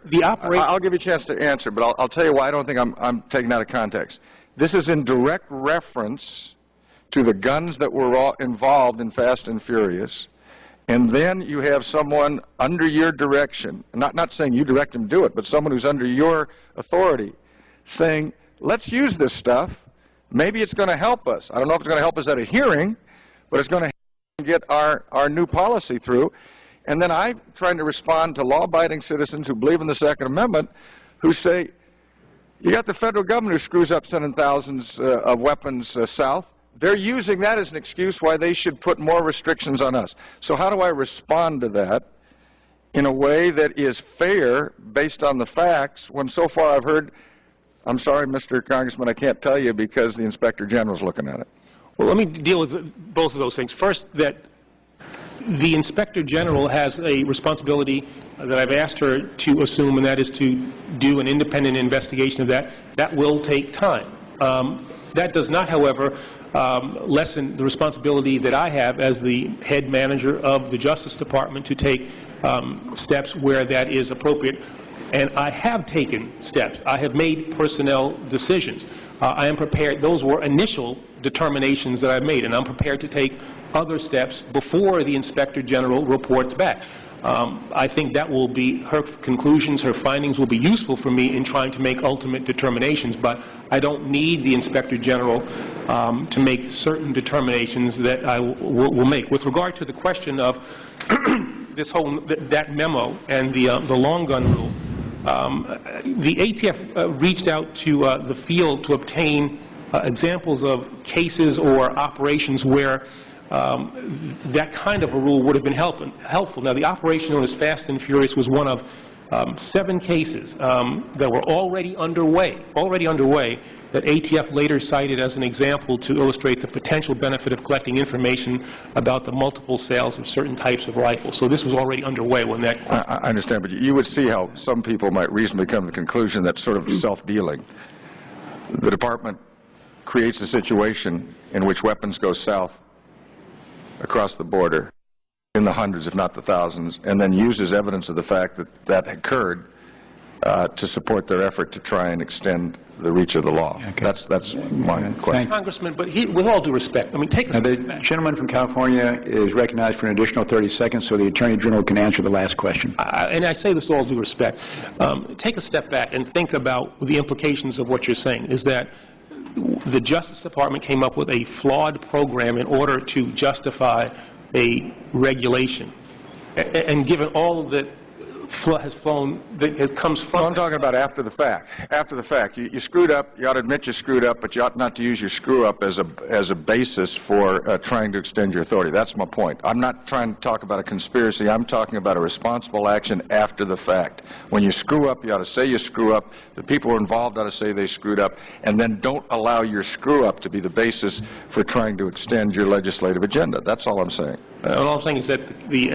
the operation... I'll give you a chance to answer, but I'll tell you why I don't think I'm taking out of context. This is in direct reference to the guns that were all involved in Fast and Furious, and then you have someone under your direction, not saying you direct them to do it, but someone who's under your authority, saying, let's use this stuff. Maybe it's going to help us. I don't know if it's going to help us at a hearing, but it's going to get our new policy through. And then I'm trying to respond to law-abiding citizens who believe in the Second Amendment, who say, you got the federal government who screws up sending thousands of weapons south. They're using that as an excuse why they should put more restrictions on us. So how do I respond to that in a way that is fair based on the facts when so far I've heard, I'm sorry, Mr. Congressman, I can't tell you because the Inspector General's looking at it. Well, let me deal with both of those things. First, that the Inspector General has a responsibility that I've asked her to assume, and that is to do an independent investigation of that. That will take time. That does not, however, lessen the responsibility that I have as the head manager of the Justice Department to take steps where that is appropriate. And I have taken steps. I have made personnel decisions. I am prepared. Those were initial determinations that I've made, and I'm prepared to take other steps before the Inspector General reports back. I think that will be, her conclusions, her findings will be useful for me in trying to make ultimate determinations, but I don't need the Inspector General to make certain determinations that I will make. With regard to the question of that memo and the long gun rule, the ATF reached out to the field to obtain examples of cases or operations where that kind of a rule would have been helpful. Now, the operation known as Fast and Furious was one of 7 cases that were already underway that ATF later cited as an example to illustrate the potential benefit of collecting information about the multiple sales of certain types of rifles. So this was already underway when that... I understand, but you would see how some people might reasonably come to the conclusion that's sort of self-dealing. The department creates a situation in which weapons go south across the border in the hundreds, if not the thousands, and then uses evidence of the fact that that occurred to support their effort to try and extend the reach of the law. Okay. That's my question. Congressman, but with all due respect, I mean, take a step back. The gentleman from California is recognized for an additional 30 seconds, so the Attorney General can answer the last question. And I say this with all due respect. Take a step back and think about the implications of what you're saying, is that the Justice Department came up with a flawed program in order to justify a regulation. And given all that comes from... No, I'm talking about after the fact. After the fact. You screwed up, you ought to admit you screwed up, but you ought not to use your screw-up as a basis for trying to extend your authority. That's my point. I'm not trying to talk about a conspiracy. I'm talking about a responsible action after the fact. When you screw up, you ought to say you screw up. The people involved ought to say they screwed up, and then don't allow your screw-up to be the basis for trying to extend your legislative agenda. That's all I'm saying. All I'm saying is that the